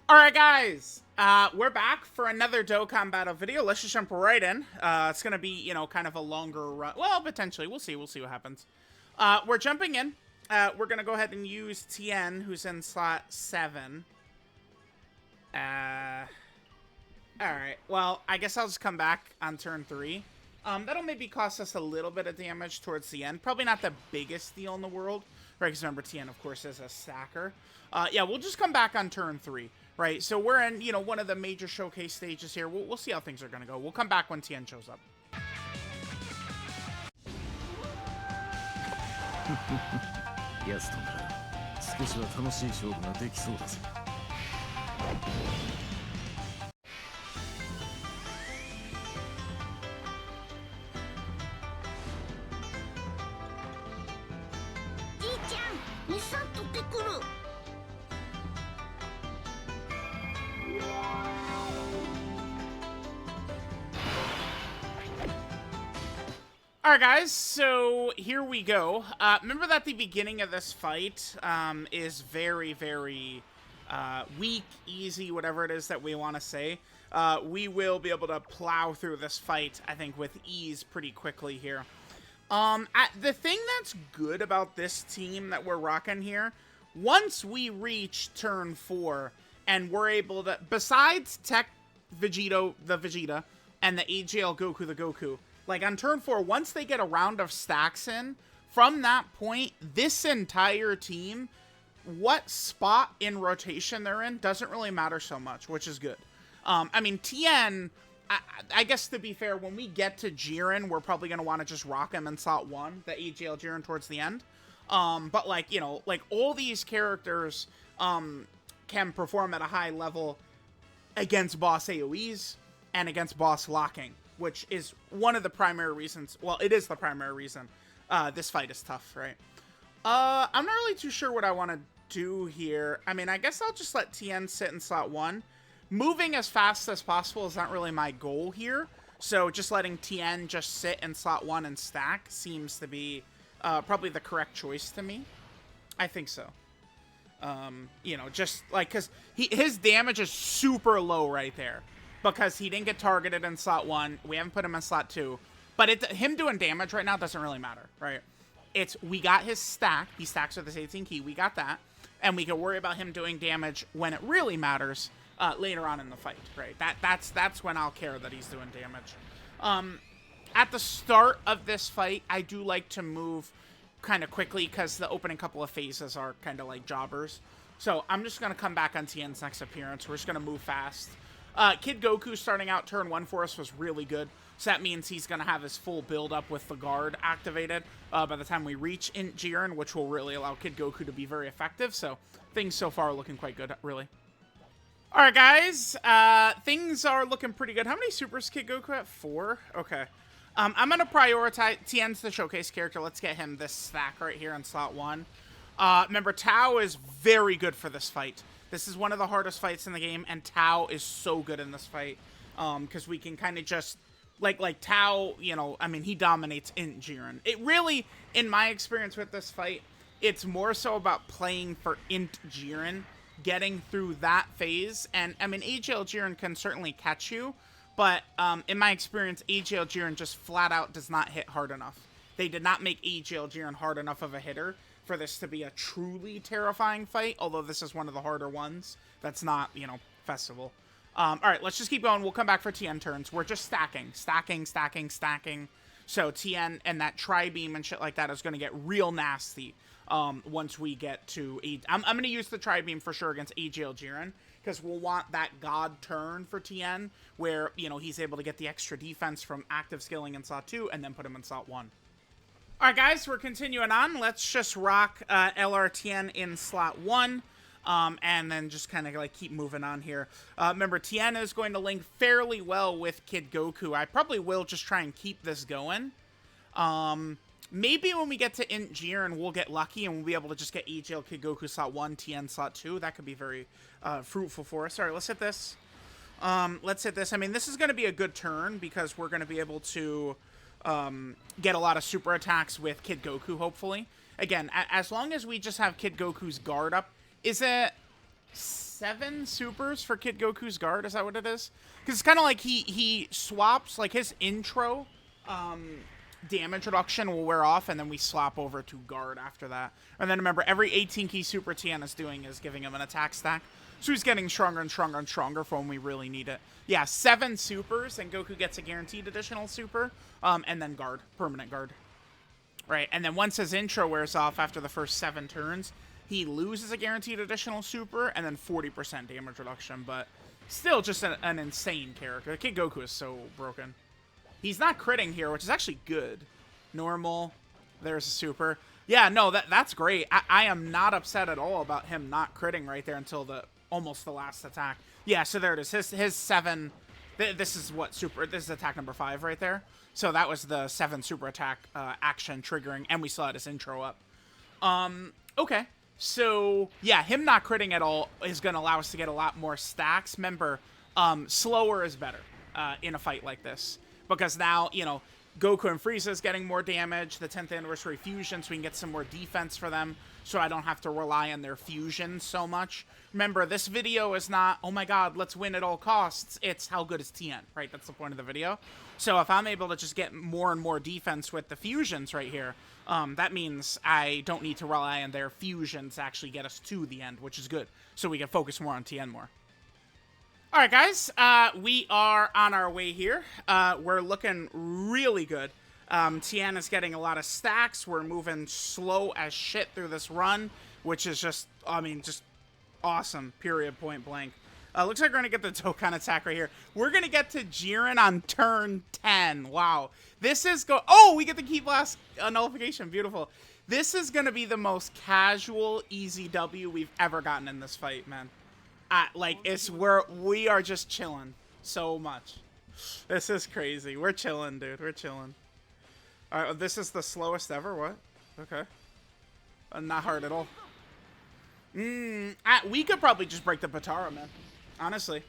Alright guys, we're back for another Dokkan battle video. Let's just jump right in. It's gonna be, kind of a longer run. Well, potentially. We'll see what happens. We're jumping in. We're gonna go ahead and use TIEN, who's in slot 7. Alright, well, I guess I'll just come back on turn 3. That'll maybe cost us a little bit of damage towards the end. Probably not the biggest deal in the world, right? Because remember, TIEN, of course, is a stacker. Yeah, we'll just come back on turn 3. Right, so we're in, one of the major showcase stages here. We'll see how things are going to go. We'll come back when TIEN shows up. ヤスとなら少しは楽しい勝負ができそうだぜ。じいちゃん、日産取ってくる。Alright guys, so here we go. Remember that the beginning of this fight is very, very weak, easy, whatever it is that we want to say. We will be able to plow through this fight, I think, with ease pretty quickly here. The thing that's good about this team that we're rocking here, once we reach turn 4 and we're able to, besides Tech Vegito, the Vegeta, and the AGL Goku, the Goku, like on turn 4, once they get a round of stacks in, from that point, this entire team, what spot in rotation they're in doesn't really matter so much, which is good. I mean, TIEN, I guess to be fair, when we get to Jiren, we're probably going to want to just rock him in slot 1, the AGL Jiren towards the end. But like, like all these characters can perform at a high level against boss AoEs and against boss locking, which is one of the primary reasons. Well, it is the primary reason this fight is tough, right? I'm not really too sure what I want to do here. I mean, I guess I'll just let TIEN sit in slot 1. Moving as fast as possible is not really my goal here. So just letting TIEN just sit in slot 1 and stack seems to be probably the correct choice to me. I think so. Just like, because his damage is super low right there. Because he didn't get targeted in slot 1. We haven't put him in slot 2. But him doing damage right now doesn't really matter, right? We got his stack. He stacks with his 18 key. We got that. And we can worry about him doing damage when it really matters later on in the fight, right? That's when I'll care that he's doing damage. At the start of this fight, I do like to move kind of quickly because the opening couple of phases are kind of like jobbers. So I'm just going to come back on TIEN's next appearance. We're just going to move fast. Kid Goku starting out turn 1 for us was really good. So that means he's going to have his full build-up with the guard activated by the time we reach in Jiren, which will really allow Kid Goku to be very effective. So things so far are looking quite good, really. Alright, guys. Things are looking pretty good. How many supers Kid Goku at? 4? Okay. I'm going to prioritize... TIEN's the showcase character. Let's get him this stack right here in slot 1. Remember, Tao is very good for this fight. This is one of the hardest fights in the game, and Tao is so good in this fight. Because we can kind of just... Like Tao, I mean, he dominates in Jiren. It really, in my experience with this fight, it's more so about playing for Int Jiren, getting through that phase. And, I mean, AGL Jiren can certainly catch you, but in my experience, AGL Jiren just flat out does not hit hard enough. They did not make AGL Jiren hard enough of a hitter for this to be a truly terrifying fight, although this is one of the harder ones. That's not, festival. Alright, let's just keep going. We'll come back for TIEN turns. We're just stacking. So TIEN and that tri-beam and shit like that is going to get real nasty once we get to... I'm going to use the tri-beam for sure against AGL Jiren, because we'll want that god turn for TIEN, where, he's able to get the extra defense from active skilling in slot 2, and then put him in slot 1. Alright guys, we're continuing on. Let's just rock LR TIEN in slot 1. And then just kind of like keep moving on here. Remember, TIEN is going to link fairly well with Kid Goku. I probably will just try and keep this going. Maybe when we get to Int Jiren, we'll get lucky and we'll be able to just get AGL Kid Goku slot 1, TIEN slot 2. That could be very fruitful for us. All right, let's hit this. Let's hit this. I mean, this is going to be a good turn because we're going to be able to get a lot of super attacks with Kid Goku, hopefully. Again, as long as we just have Kid Goku's guard up. Is it 7 supers for Kid Goku's guard. Is that what it is? Because it's kind of like he swaps, like his intro damage reduction will wear off, and then we swap over to guard after that. And then remember, every 18 key super TIEN is doing is giving him an attack stack. So he's getting stronger and stronger and stronger for when we really need it. Yeah, 7 supers, and Goku gets a guaranteed additional super, and then guard, permanent guard. Right, and then once his intro wears off after the first 7 turns, he loses a guaranteed additional super, and then 40% damage reduction, but still just an insane character. Kid Goku is so broken. He's not critting here, which is actually good. Normal, there's a super. Yeah, no, that's great. I am not upset at all about him not critting right there until almost the last attack. Yeah, so there it is. His 7, this is what super, this is attack number 5 right there. So that was the 7 super attack action triggering, and we still had his intro up. Okay. So, yeah, him not critting at all is going to allow us to get a lot more stacks. Remember, slower is better in a fight like this. Because now, you know, Goku and Frieza is getting more damage. The 10th anniversary fusion, so we can get some more defense for them. So I don't have to rely on their fusion so much. Remember, this video is not, oh my god, let's win at all costs. It's how good is TIEN, right? That's the point of the video. So if I'm able to just get more and more defense with the fusions right here, that means I don't need to rely on their fusions to actually get us to the end, which is good. So we can focus more on TIEN more. All right, guys, we are on our way here. We're looking really good. TIEN is getting a lot of stacks. We're moving slow as shit through this run, which is just, I mean, just awesome, period, point blank. Looks like we're going to get the Dokkan attack right here. We're going to get to Jiren on turn 10. Wow. This is oh, we get the Ki Blast nullification. Beautiful. This is going to be the most casual, easy W we've ever gotten in this fight, man. Like, we are just chilling so much. This is crazy. We're chilling, dude. We're chilling. All right, this is the slowest ever. What? Okay. Not hard at all. We could probably just break the Patara, man. Honestly.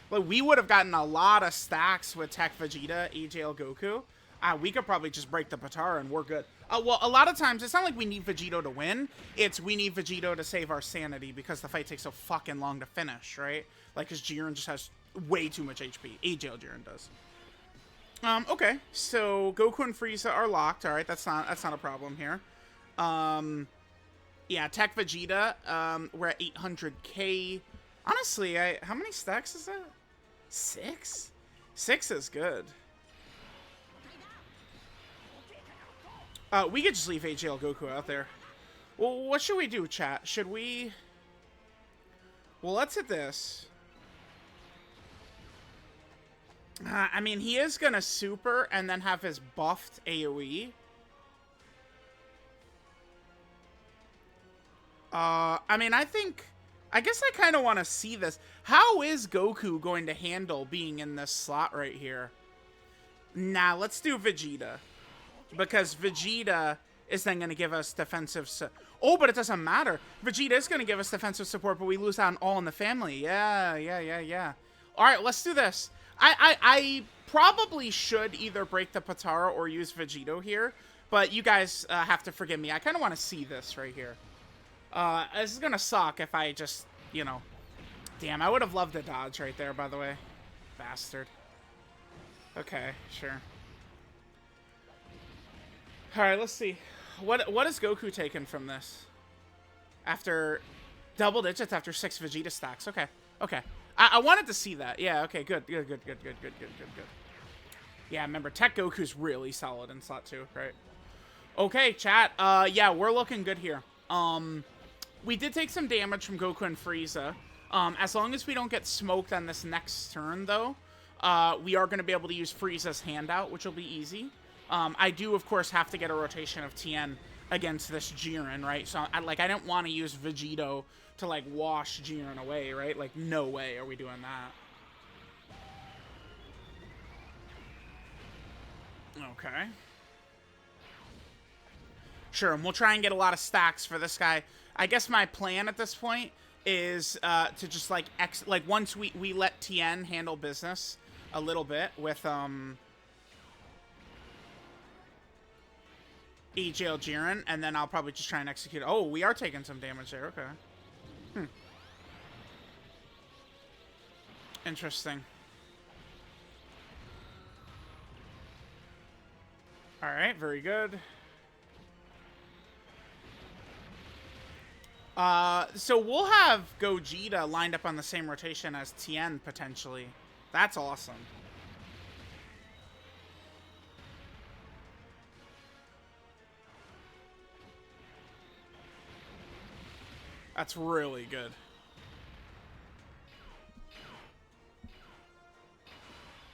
We would have gotten a lot of stacks with Tech Vegeta, AJL Goku. We could probably just break the Patara and we're good. Well, a lot of times, it's not like we need Vegito to win. It's we need Vegito to save our sanity because the fight takes so fucking long to finish, right? Like, because Jiren just has way too much HP. AJL Jiren does. Okay. So, Goku and Frieza are locked. All right, that's not a problem here. Yeah, Tech Vegeta, we're at 800k. Honestly, how many stacks is that? 6? 6 is good. We could just leave AJL Goku out there. Well, what should we do, chat? Should we... Well, let's hit this. I mean, he is gonna super and then have his buffed AoE. I mean, I guess I kind of want to see this. How is Goku going to handle being in this slot right here? Nah, let's do Vegeta. Because Vegeta is then going to give us defensive... Oh, but it doesn't matter. Vegeta is going to give us defensive support, but we lose out on All in the Family. Yeah. All right, let's do this. I probably should either break the Patara or use Vegito here, but you guys have to forgive me. I kind of want to see this right here. This is going to suck if I just, you know... Damn, I would have loved a dodge right there, by the way. Bastard. Okay, sure. Alright, let's see. What is Goku taking from this? After double digits after 6 Vegeta stacks. Okay. I wanted to see that. Yeah, okay, good. Yeah, remember, Tech Goku's really solid in slot 2, right? Okay, chat. Yeah, we're looking good here. We did take some damage from Goku and Frieza. As long as we don't get smoked on this next turn, though, we are going to be able to use Frieza's handout, which will be easy. I do, of course, have to get a rotation of TIEN against this Jiren, right? So, I don't want to use Vegito to, like, wash Jiren away, right? Like, no way are we doing that. Okay. Sure, and we'll try and get a lot of stacks for this guy. I guess my plan at this point is to just, like, once we let TIEN handle business a little bit with, AJL Jiren, and then I'll probably just try and execute. Oh, we are taking some damage there. Okay. Interesting. All right, very good. So we'll have Gogeta lined up on the same rotation as TIEN potentially. That's awesome. That's really good.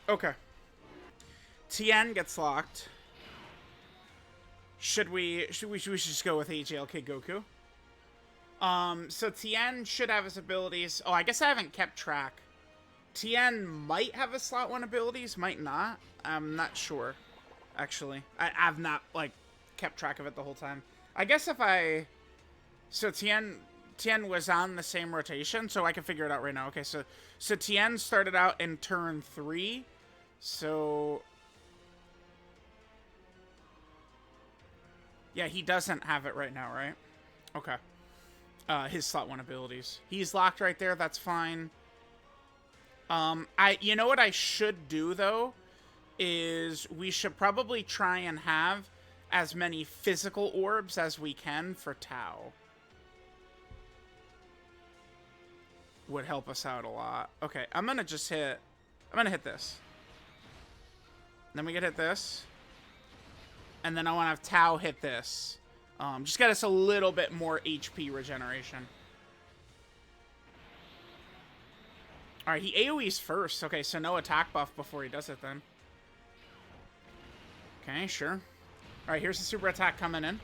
Okay. TIEN gets locked. Should we just go with AJL Kid Goku? So TIEN should have his abilities. Oh, I guess I haven't kept track. TIEN might have his slot 1 abilities, might not. I'm not sure, actually. I've not, like, kept track of it the whole time. I guess if I... So TIEN was on the same rotation, so I can figure it out right now. Okay, so TIEN started out in turn 3. So... Yeah, he doesn't have it right now, right? Okay. His slot 1 abilities. He's locked right there, that's fine. You know what I should do, though, is we should probably try and have as many physical orbs as we can for Tao. Would help us out a lot. Okay, I'm gonna hit this. Then we can hit this. And then I want to have Tao hit this. Just get us a little bit more HP regeneration. Alright, he AoE's first. Okay, so no attack buff before he does it then. Okay, sure. Alright, here's the super attack coming in.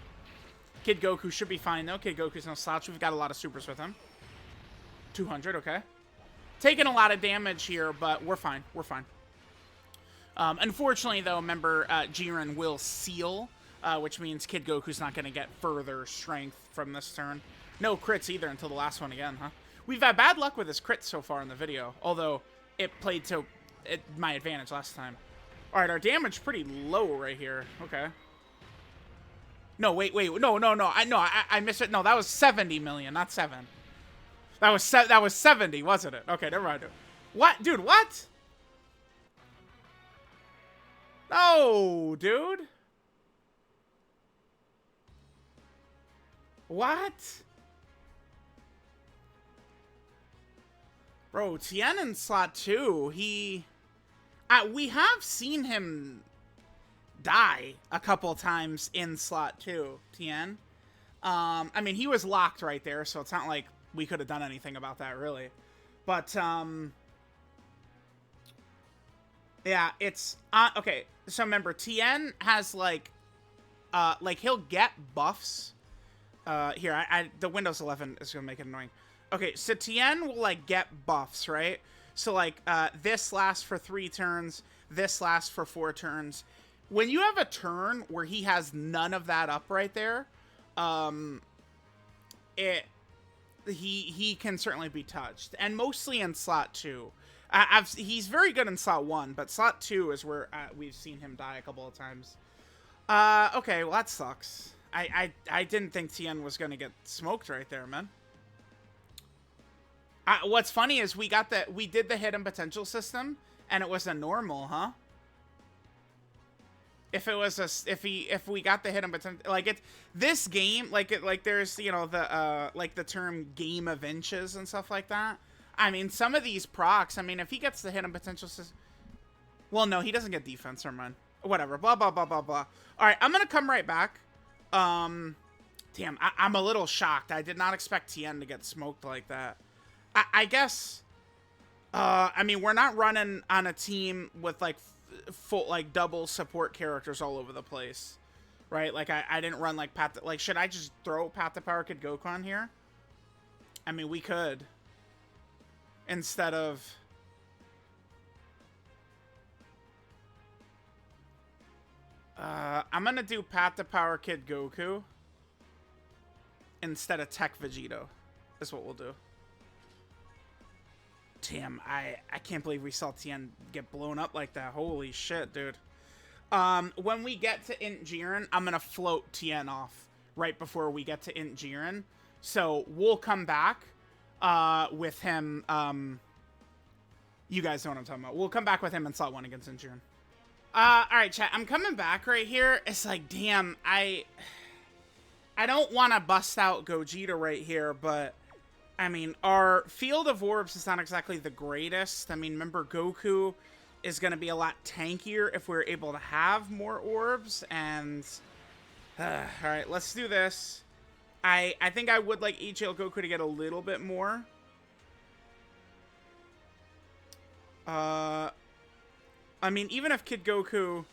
Kid Goku should be fine, though. Kid Goku's no slouch. We've got a lot of supers with him. 200, okay. Taking a lot of damage here, but we're fine. We're fine. Unfortunately, though, remember, Jiren will seal, which means Kid Goku's not going to get further strength from this turn. No crits either until the last one again, huh? We've had bad luck with his crits so far in the video, although it played to my advantage last time. All right, our damage pretty low right here. Okay. No, wait. No. I missed it. No, that was 70 million, not 7. That was 70, wasn't it? Okay, never mind. What? Dude, what? No, dude. What? Bro, TIEN in slot 2, we have seen him die a couple times in slot 2, TIEN. I mean, he was locked right there, so it's not like we could have done anything about that, really. But, yeah, it's, okay, so remember, TIEN has, like, he'll get buffs. Here, the Windows 11 is gonna make it annoying. Okay, so TIEN will, like, get buffs, right? So, like, this lasts for 3 turns, this lasts for 4 turns. When you have a turn where he has none of that up right there, he can certainly be touched. And mostly in slot 2. He's very good in slot 1, but slot 2 is where we've seen him die a couple of times. Okay, well, that sucks. I didn't think TIEN was going to get smoked right there, man. What's funny is we did the hidden potential system, and it was a normal, huh? If it was if we got the hidden potential, like this game, like there's, you know, the term game of inches and stuff like that. I mean, some of these procs, I mean, if he gets the hidden potential system, well, no, he doesn't get defense, or man, whatever, blah blah blah blah blah. All right, I'm gonna come right back. Damn, I'm a little shocked. I did not expect TIEN to get smoked like that. I guess, I mean, we're not running on a team with, like, full, like, double support characters all over the place, right? Like, I didn't run, like, like, should I just throw Path to Power Kid Goku on here? I mean, we could. Instead of... I'm gonna do Path to Power Kid Goku instead of Tech Vegito. Is what we'll do. Damn, I can't believe we saw TIEN get blown up like that. Holy shit, dude. When we get to Int Jiren, I'm gonna float TIEN off right before we get to Int Jiren. So we'll come back with him You guys know what I'm talking about. We'll come back with him in slot 1 against Jiren. Alright, chat. I'm coming back right here. It's like, damn, I don't want to bust out Gogeta right here, but, I mean, our field of orbs is not exactly the greatest. I mean, remember, Goku is going to be a lot tankier if we're able to have more orbs, and... Alright, let's do this. I think I would like HL Goku to get a little bit more. I mean, even if Kid Goku...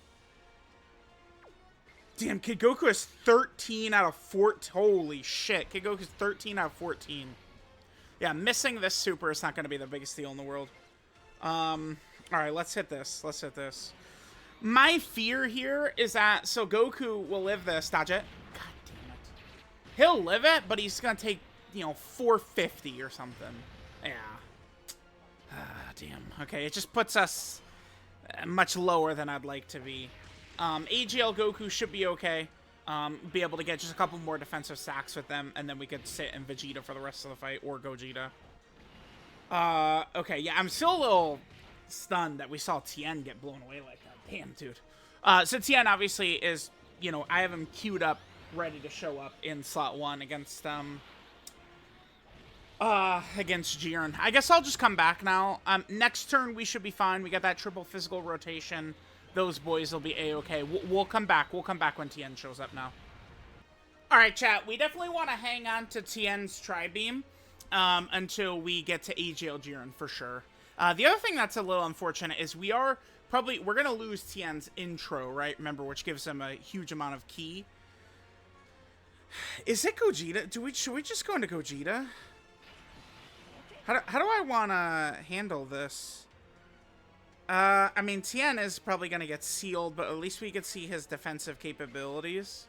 Damn, Kid Goku is 13 out of 14. Holy shit. Kid Goku's 13 out of 14. Yeah, missing this super is not going to be the biggest deal in the world. Alright, let's hit this. Let's hit this. My fear here is that... So Goku will live this. Dodge it. God damn it. He'll live it, but he's going to take, you know, 450 or something. Yeah. Damn. Okay, it just puts us much lower than I'd like to be. AGL Goku should be okay. Be able to get just a couple more defensive sacks with them, and then we could sit in Vegeta for the rest of the fight, or Gogeta. Okay, yeah, I'm still a little stunned that we saw TIEN get blown away like that. Damn, dude. So TIEN obviously is, you know, I have him queued up, ready to show up in slot 1 against Jiren. I guess I'll just come back now. Next turn we should be fine. We got that triple physical rotation. Those boys will be a-okay. We'll come back. We'll come back when TIEN shows up now. Alright, chat. We definitely want to hang on to TIEN's Tri-Beam until we get to AGL Jiren for sure. The other thing that's a little unfortunate is we're going to lose TIEN's intro, right? Remember, which gives him a huge amount of ki. Is it Gogeta? Should we just go into Gogeta? How do I want to handle this? I mean, TIEN is probably going to get sealed, but at least we could see his defensive capabilities.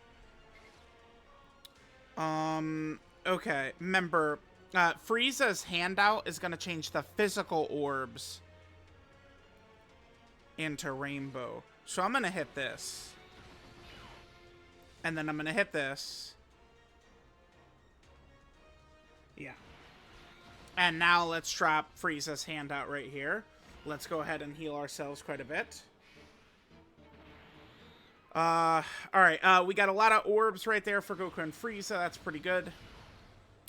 Okay. Remember, Frieza's handout is going to change the physical orbs into rainbow. So I'm going to hit this. And then I'm going to hit this. Yeah. And now let's drop Frieza's handout right here. Let's go ahead and heal ourselves quite a bit. Alright, we got a lot of orbs right there for Goku and Frieza. That's pretty good.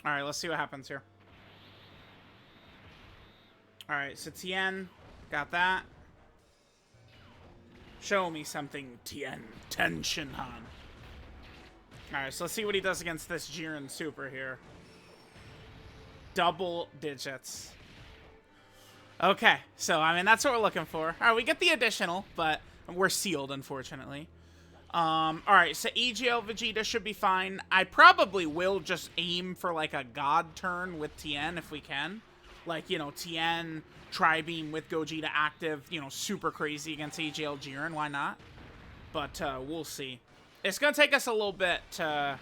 Alright, let's see what happens here. Alright, so TIEN, got that. Show me something, TIEN. Tension Han. Alright, so let's see what he does against this Jiren Super here. Double digits. Okay, so, I mean, that's what we're looking for. Alright, we get the additional, but we're sealed, unfortunately. Alright, so EGL Vegeta should be fine. I probably will just aim for, like, a God turn with TIEN if we can. Like, you know, TIEN, Tri-Beam with Gogeta active, you know, super crazy against EGL Jiren, why not? But, we'll see. It's gonna take us a little bit to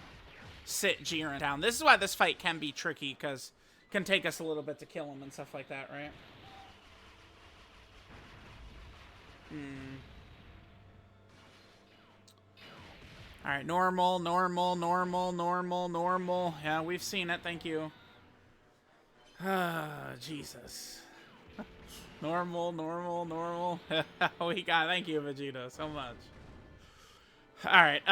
sit Jiren down. This is why this fight can be tricky, because it can take us a little bit to kill him and stuff like that, right? Alright, normal. Yeah, we've seen it, thank you. Jesus. normal. We got, thank you, Vegeta, so much. Alright,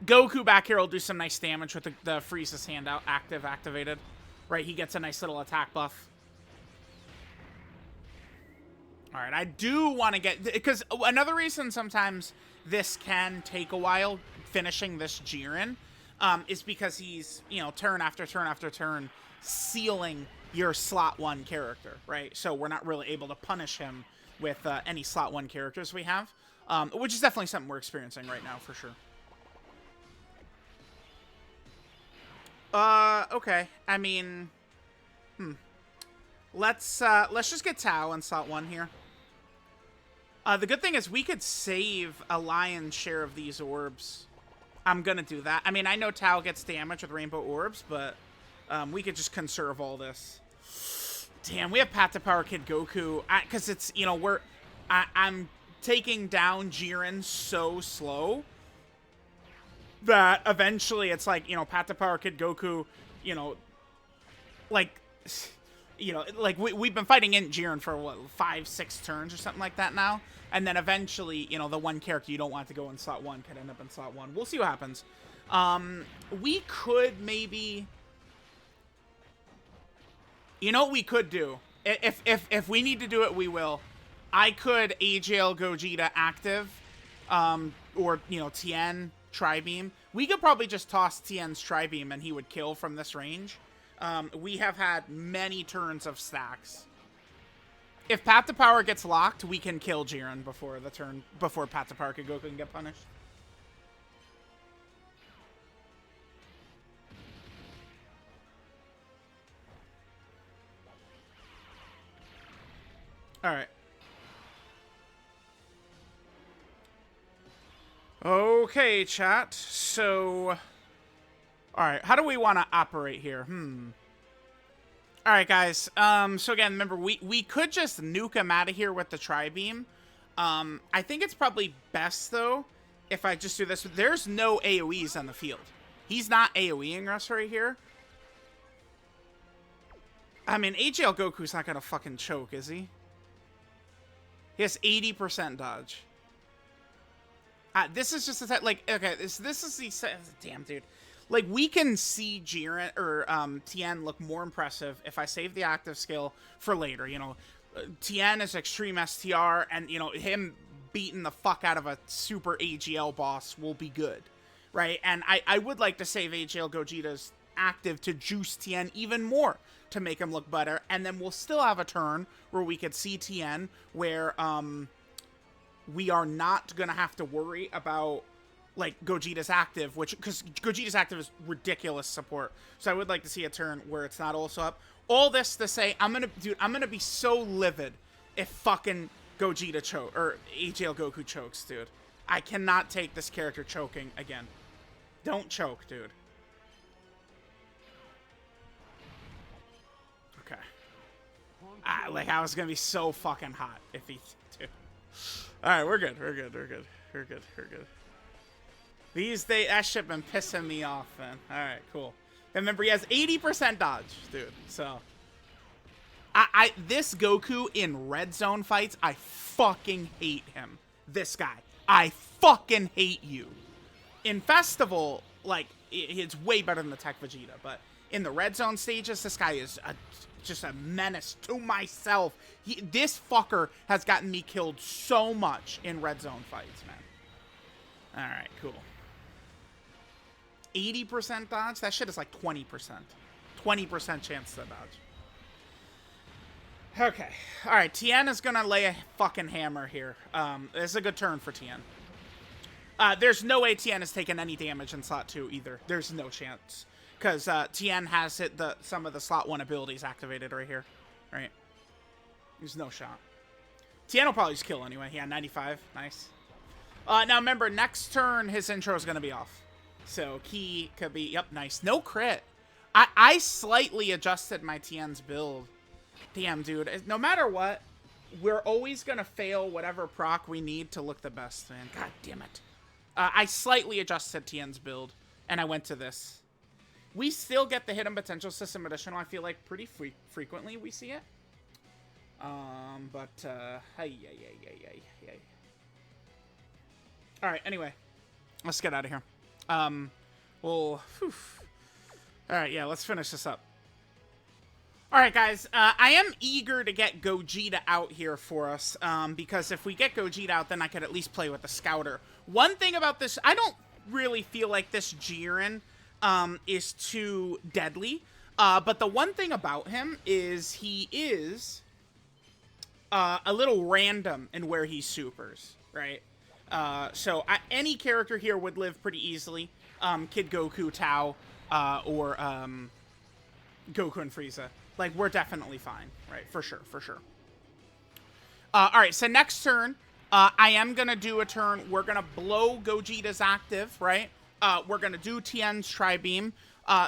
Goku back here will do some nice damage with the Frieza's handout activated. Right, he gets a nice little attack buff. Alright, I do want to get... Because another reason sometimes this can take a while, finishing this Jiren, is because he's, you know, turn after turn after turn, sealing your slot 1 character, right? So we're not really able to punish him with any slot 1 characters we have, which is definitely something we're experiencing right now, for sure. Okay. I mean... Let's just get Tao in slot 1 here. The good thing is we could save a lion's share of these orbs. I'm gonna do that. I mean, I know Tao gets damage with rainbow orbs, but we could just conserve all this. Damn, we have Path to Power Kid Goku. Because it's, you know, I'm taking down Jiren so slow that eventually it's like, you know, Path to Power Kid Goku, you know, like... you know, like we've been fighting in Jiren for what, 5-6 turns or something like that now, and then eventually, you know, the one character you don't want to go in slot 1 could end up in slot 1. We'll see what happens. We could maybe, you know what we could do? If we need to do it, we will. I could AJL Gogeta active, or, you know, TIEN Tri-Beam. We could probably just toss TIEN's Tri-Beam and he would kill from this range. We have had many turns of stacks. If Path to Power gets locked, we can kill Jiren before Path to Power Goku can get punished. Alright. Okay, chat. So, alright, how do we want to operate here? Alright, guys. So again, remember, we could just nuke him out of here with the Tri-Beam. I think it's probably best, though, if I just do this. There's no AoEs on the field. He's not AoEing us right here. I mean, AGL Goku's not gonna fucking choke, is he? He has 80% dodge. This is just a like, okay, this is the, damn, dude. Like, we can see Jiren, or TIEN look more impressive if I save the active skill for later, you know. TIEN is extreme STR, and, you know, him beating the fuck out of a super AGL boss will be good, right? And I would like to save AGL Gogeta's active to juice TIEN even more to make him look better, and then we'll still have a turn where we could see TIEN where, we are not gonna have to worry about, like, Gogeta's active, because Gogeta's active is ridiculous support. So I would like to see a turn where it's not also up. All this to say, I'm gonna be so livid if fucking Gogeta choke, or AGL Goku chokes, dude. I cannot take this character choking again. Don't choke, dude. Okay. Like, I was gonna be so fucking hot if he, dude. Alright, we're good. That shit been pissing me off, man. Alright, cool. Remember, he has 80% dodge, dude. So, this Goku in red zone fights, I fucking hate him. This guy. I fucking hate you. In Festival, like, it's way better than the Tech Vegeta, but in the red zone stages, this guy is just a menace to myself. This fucker has gotten me killed so much in red zone fights, man. Alright, cool. 80% dodge? That shit is like 20%. 20% chance to dodge. Okay. Alright, TIEN is gonna lay a fucking hammer here. This is a good turn for TIEN. There's no way TIEN has taken any damage in slot 2 either. There's no chance. Because TIEN has hit some of the slot 1 abilities activated right here. Right? There's no shot. TIEN will probably just kill anyway. Yeah, 95. Nice. Now remember, next turn, his intro is going to be off. So, key could be... Yep, nice. No crit. I slightly adjusted my TIEN's build. Damn, dude. No matter what, we're always going to fail whatever proc we need to look the best, man. God damn it. I slightly adjusted TIEN's build, and I went to this. We still get the Hidden Potential System additional, I feel like, pretty frequently we see it. Alright, anyway. Let's get out of here. Alright, yeah, let's finish this up. Alright, guys, I am eager to get Gogeta out here for us, because if we get Gogeta out, then I could at least play with the Scouter. One thing about this, I don't really feel like this Jiren is too deadly, but the one thing about him is he is a little random in where he supers, right? So any character here would live pretty easily. Kid Goku, Tao, or Goku and Frieza. Like, we're definitely fine, right? For sure, for sure. Alright, so next turn, I am going to do a turn. We're going to blow Gogeta's active, right? We're going to do TIEN's Tri-Beam.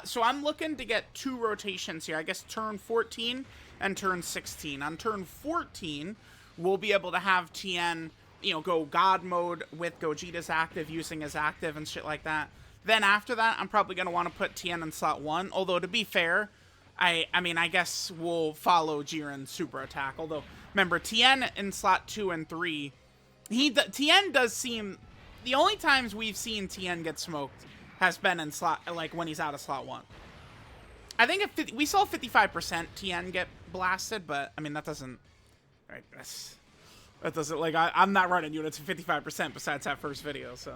So I'm looking to get 2 rotations here. I guess turn 14 and turn 16. On turn 14, we'll be able to have TIEN, you know, go God mode with Gogeta's active, using his active and shit like that. Then after that, I'm probably going to want to put TIEN in slot 1. Although, to be fair, I mean, I guess we'll follow Jiren's super attack. Although, remember, TIEN in slot 2 and 3, TIEN does seem... The only times we've seen TIEN get smoked has been in slot, like, when he's out of slot 1. I think we saw 55% TIEN get blasted, but, I mean, that doesn't... Right, that doesn't, like, I'm not running units at 55% besides that first video, so...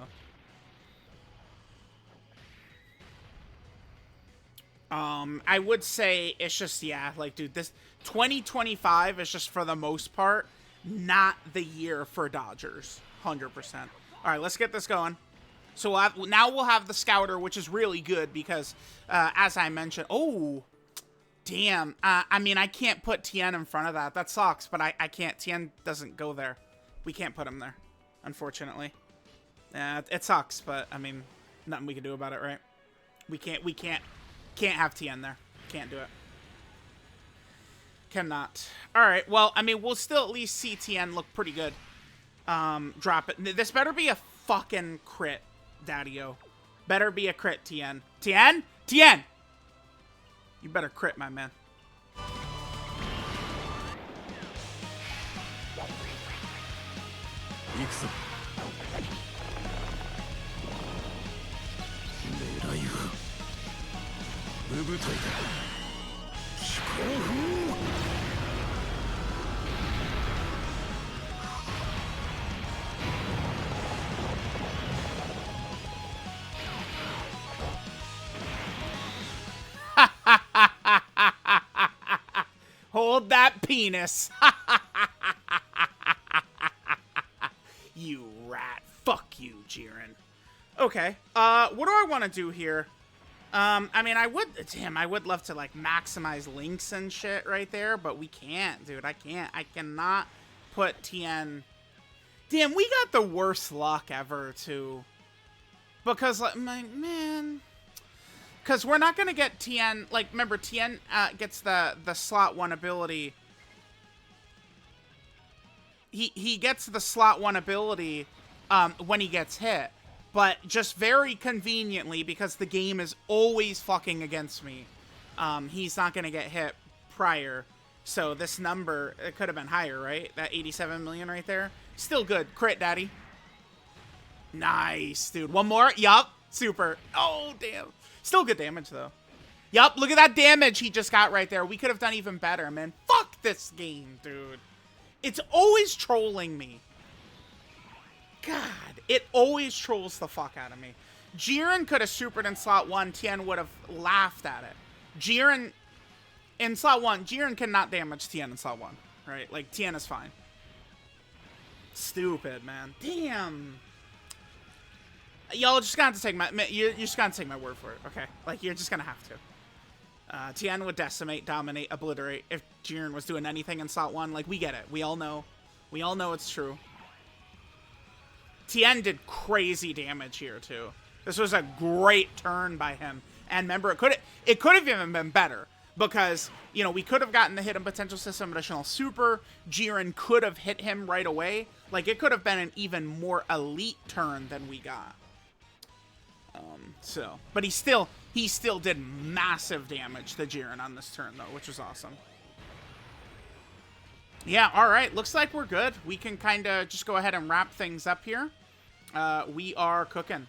I would say it's just, yeah, like, dude, this 2025 is just, for the most part, not the year for Dodgers. 100%. All right, let's get this going. So now we'll have the Scouter, which is really good because, as I mentioned, oh, damn. I mean, I can't put TIEN in front of that. That sucks, but I can't. TIEN doesn't go there. We can't put him there, unfortunately. It sucks, but, I mean, nothing we can do about it, right? We can't have TIEN there. Can't do it. Cannot. Alright, well, I mean, we'll still at least see TIEN look pretty good. Drop it. This better be a fucking crit, Daddy-O. Better be a crit, TIEN. TIEN? TIEN! You better crit, my man. Hold that penis. You rat. Fuck you, Jiren. Okay. What do I want to do here? I mean, I would love to, like, maximize links and shit right there, but we can't, dude. I cannot put TIEN. Damn, we got the worst luck ever, too. Because, like, man... Because we're not going to get TIEN... Like, remember, TIEN gets the slot 1 ability. He gets the slot 1 ability when he gets hit. But just very conveniently, because the game is always fucking against me, he's not going to get hit prior. So this number, it could have been higher, right? That 87 million right there. Still good. Crit, daddy. Nice, dude. One more. Yup. Super. Oh, damn. Still good damage, though. Yup. Look at that damage he just got right there. We could have done even better, man. Fuck this game, dude. It's always trolling me. God, it always trolls the fuck out of me. Jiren could have supered in slot 1. TIEN would have laughed at it. Jiren, in slot 1, Jiren cannot damage TIEN in slot 1. Right? Like, TIEN is fine. Stupid, man. Damn. Y'all just gonna have to take my... You're just gonna take my word for it, okay? Like, you're just gonna have to. TIEN would decimate, dominate, obliterate if Jiren was doing anything in slot 1. Like, we get it. We all know. We all know it's true. TIEN did crazy damage here, too. This was a great turn by him. And remember, it could have even been better. Because, you know, we could have gotten the hidden potential system additional super. Jiren could have hit him right away. Like, it could have been an even more elite turn than we got. But he still did massive damage to Jiren on this turn, though, which was awesome. Yeah, alright, looks like we're good. We can kind of just go ahead and wrap things up here. We are cooking.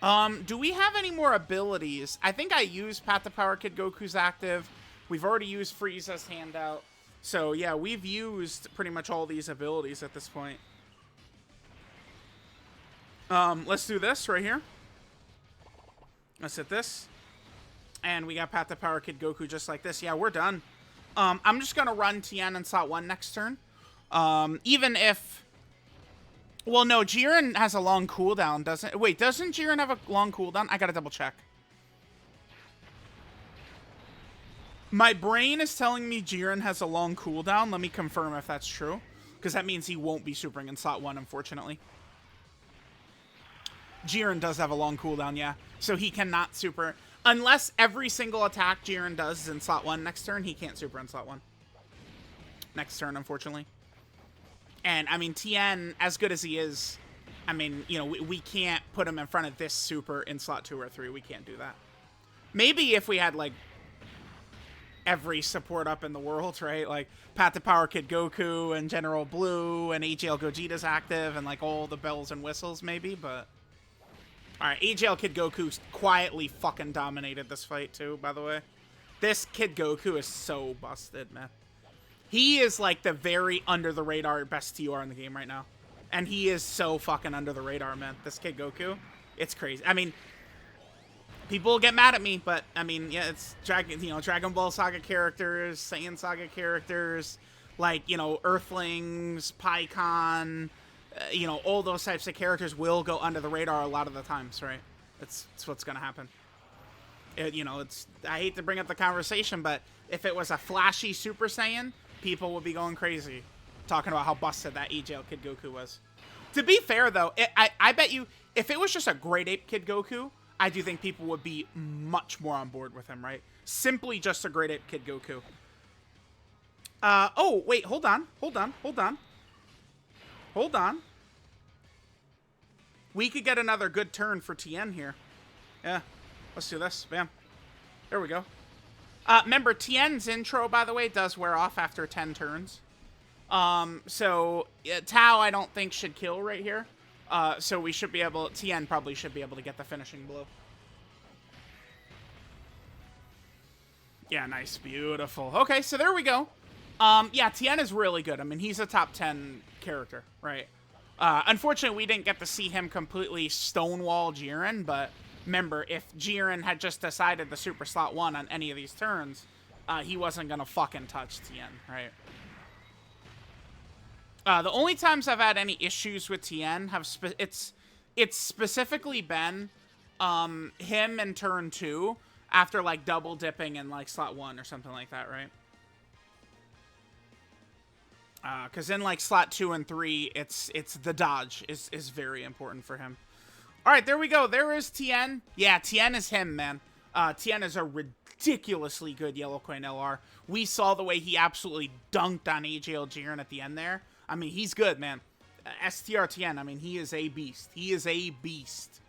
Do we have any more abilities? I think I used Path to Power Kid Goku's active. We've already used Frieza's handout. So, yeah, we've used pretty much all these abilities at this point. Let's do this right here. Let's hit this. And we got Path to Power Kid Goku just like this. Yeah, we're done. I'm just going to run TIEN in slot 1 next turn. Even if... Well, no, Jiren has a long cooldown, doesn't... Wait, doesn't Jiren have a long cooldown? I got to double check. My brain is telling me Jiren has a long cooldown. Let me confirm if that's true. Because that means he won't be supering in slot 1, unfortunately. Jiren does have a long cooldown, yeah. So he cannot super... Unless every single attack Jiren does is in slot 1 next turn, he can't super in slot 1. Next turn, unfortunately. And, I mean, TIEN, as good as he is, I mean, you know, we can't put him in front of this super in slot 2 or 3. We can't do that. Maybe if we had, like, every support up in the world, right? Like, Path to Power Kid Goku and General Blue and AGL Gogeta's active and, like, all the bells and whistles, maybe, but... Alright, AGL Kid Goku quietly fucking dominated this fight, too, by the way. This Kid Goku is so busted, man. He is, like, the very under-the-radar best TUR in the game right now. And he is so fucking under the radar, man. This Kid Goku. It's crazy. I mean, people will get mad at me, but, I mean, yeah, it's Dragon Ball Saga characters, Saiyan Saga characters, like, you know, Earthlings, PyCon, you know, all those types of characters will go under the radar a lot of the times, right? It's what's going to happen. You know, I hate to bring up the conversation, but if it was a flashy Super Saiyan, people would be going crazy talking about how busted that AGL Kid Goku was. To be fair, though, I bet you, if it was just a Great Ape Kid Goku, I do think people would be much more on board with him, right? Simply just a Great Ape Kid Goku. Oh, wait, hold on. We could get another good turn for TIEN here. Yeah, let's do this. Bam. There we go. Remember, TIEN's intro, by the way, does wear off after 10 turns. So Tao, I don't think, should kill right here. So we should be able, TIEN probably should be able to get the finishing blow. Yeah, nice. Beautiful. Okay, so there we go. Yeah, TIEN is really good. I mean, he's a top 10 character, right? Unfortunately, we didn't get to see him completely stonewall Jiren, but remember, if Jiren had just decided the Super Slot 1 on any of these turns, he wasn't gonna fucking touch TIEN, right? The only times I've had any issues with TIEN it's specifically been him in turn 2 after like double dipping in like slot 1 or something like that, right? Because in like slot 2 and 3, it's the dodge is very important for him. All right, there we go. There is TIEN. Yeah, TIEN is him, man. TIEN is a ridiculously good Yellow Coin LR. We saw the way he absolutely dunked on AGL Jiren at the end there. I mean, he's good, man. STR TIEN, I mean, he is a beast. He is a beast.